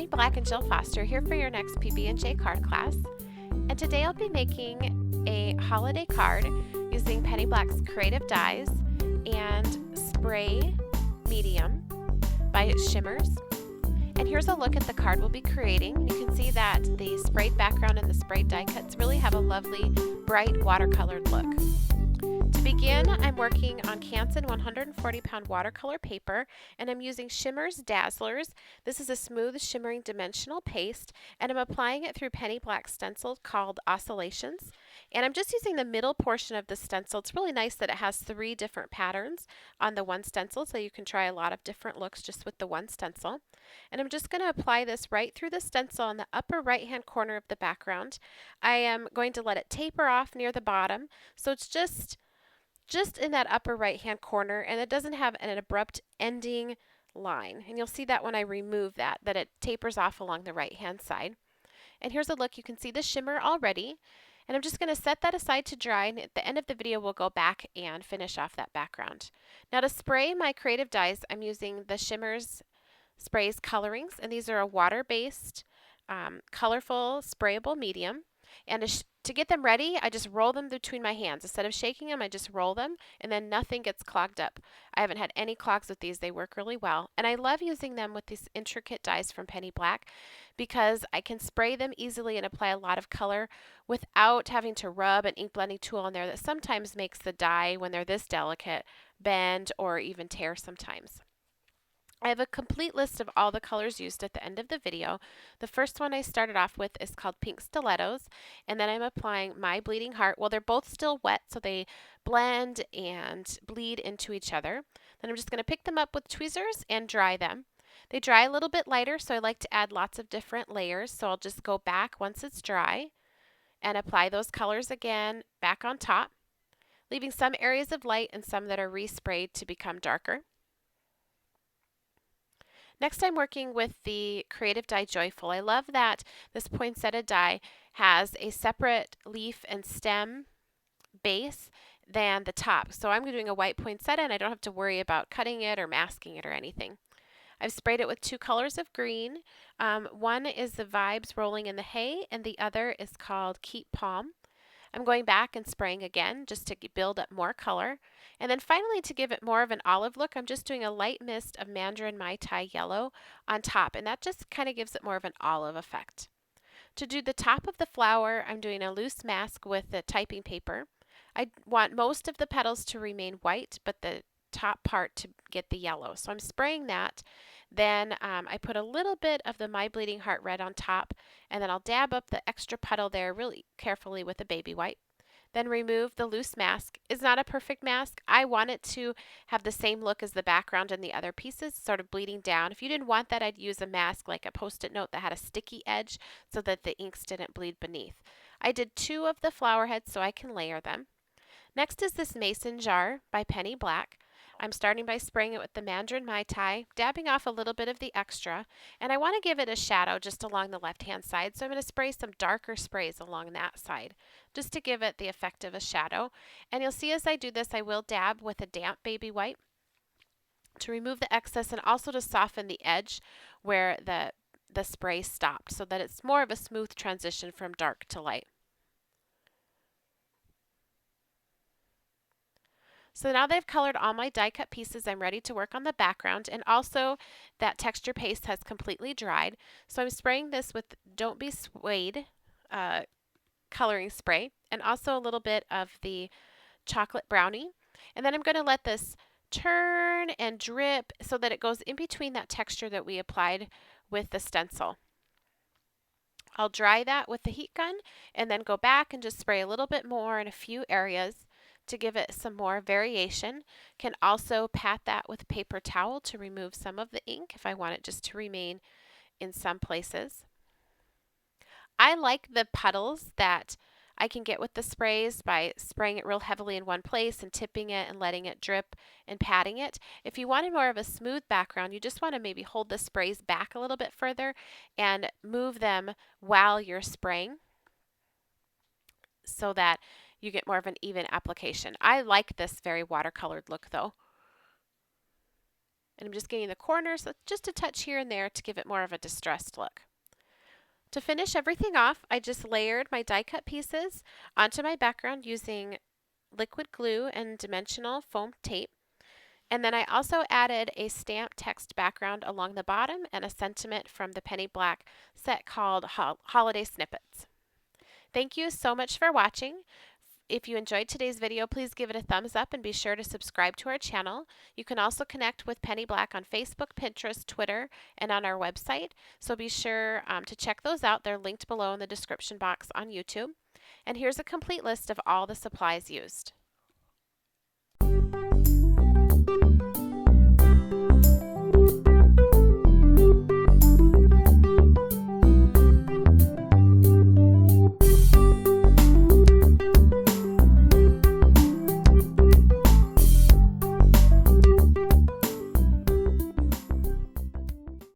Penny Black and Jill Foster here for your next PB&J card class. And today I'll be making a holiday card using Penny Black's Creative Dies and Spray Medium by Shimmers. And here's a look at the card we'll be creating. You can see that the sprayed background and the sprayed die cuts really have a lovely, bright watercolored look. To begin, I'm working on Canson 140-pound watercolor paper, and I'm using Shimmers Dazzlers. This is a smooth, shimmering dimensional paste, and I'm applying it through Penny Black stencil called Oscillations. And I'm just using the middle portion of the stencil. It's really nice that it has 3 different patterns on the one stencil, so you can try a lot of different looks just with the one stencil. And I'm just going to apply this right through the stencil on the upper right-hand corner of the background. I am going to let it taper off near the bottom, so it's just in that upper right hand corner, and it doesn't have an abrupt ending line. And you'll see that when I remove that it tapers off along the right hand side. And here's a look. You can see the shimmer already, and I'm just going to set that aside to dry, and at the end of the video we'll go back and finish off that background. Now to spray my creative dyes, I'm using the Shimmers Sprays colorings, and these are a water-based colorful sprayable medium. And to get them ready, I just roll them between my hands. Instead of shaking them, I just roll them, and then nothing gets clogged up. I haven't had any clogs with these. They work really well. And I love using them with these intricate dies from Penny Black because I can spray them easily and apply a lot of color without having to rub an ink blending tool on there that sometimes makes the die, when they're this delicate, bend or even tear sometimes. I have a complete list of all the colors used at the end of the video. The first one I started off with is called Pink Stilettos, and then I'm applying My Bleeding Heart. Well, they're both still wet, so they blend and bleed into each other. Then I'm just going to pick them up with tweezers and dry them. They dry a little bit lighter, so I like to add lots of different layers, so I'll just go back once it's dry and apply those colors again back on top, leaving some areas of light and some that are resprayed to become darker. Next, I'm working with the Creative Die Joyful. I love that this poinsettia die has a separate leaf and stem base than the top. So I'm doing a white poinsettia, and I don't have to worry about cutting it or masking it or anything. I've sprayed it with 2 colors of green. One is the Vibes Rolling in the Hay, and the other is called Keep Palm. I'm going back and spraying again just to build up more color. And then finally, to give it more of an olive look, I'm just doing a light mist of Mandarin Mai Tai Yellow on top, and that just kind of gives it more of an olive effect. To do the top of the flower, I'm doing a loose mask with the typing paper. I want most of the petals to remain white, but the top part to get the yellow. So I'm spraying that. Then I put a little bit of the My Bleeding Heart red on top, and then I'll dab up the extra petal there really carefully with a baby wipe. Then remove the loose mask. It's not a perfect mask. I want it to have the same look as the background and the other pieces, sort of bleeding down. If you didn't want that, I'd use a mask like a Post-it note that had a sticky edge so that the inks didn't bleed beneath. I did 2 of the flower heads so I can layer them. Next is this mason jar by Penny Black. I'm starting by spraying it with the Mandarin Mai Tai, dabbing off a little bit of the extra, and I want to give it a shadow just along the left-hand side, so I'm going to spray some darker sprays along that side, just to give it the effect of a shadow. And you'll see as I do this, I will dab with a damp baby wipe to remove the excess and also to soften the edge where the spray stopped, so that it's more of a smooth transition from dark to light. So now that I've colored all my die cut pieces, I'm ready to work on the background, and also that texture paste has completely dried. So I'm spraying this with Don't Be Swayed coloring spray, and also a little bit of the chocolate brownie. And then I'm going to let this turn and drip so that it goes in between that texture that we applied with the stencil. I'll dry that with the heat gun and then go back and just spray a little bit more in a few areas to give it some more variation. Can also pat that with a paper towel to remove some of the ink if I want it just to remain in some places. I like the puddles that I can get with the sprays by spraying it real heavily in one place and tipping it and letting it drip and patting it. If you wanted more of a smooth background, you just want to maybe hold the sprays back a little bit further and move them while you're spraying so that you get more of an even application. I like this very watercolored look though. And I'm just getting the corners just a touch here and there to give it more of a distressed look. To finish everything off, I just layered my die cut pieces onto my background using liquid glue and dimensional foam tape. And then I also added a stamped text background along the bottom and a sentiment from the Penny Black set called Holiday Snippets. Thank you so much for watching. If you enjoyed today's video, please give it a thumbs up and be sure to subscribe to our channel. You can also connect with Penny Black on Facebook, Pinterest, Twitter, and on our website. So be sure to check those out. They're linked below in the description box on YouTube. And here's a complete list of all the supplies used.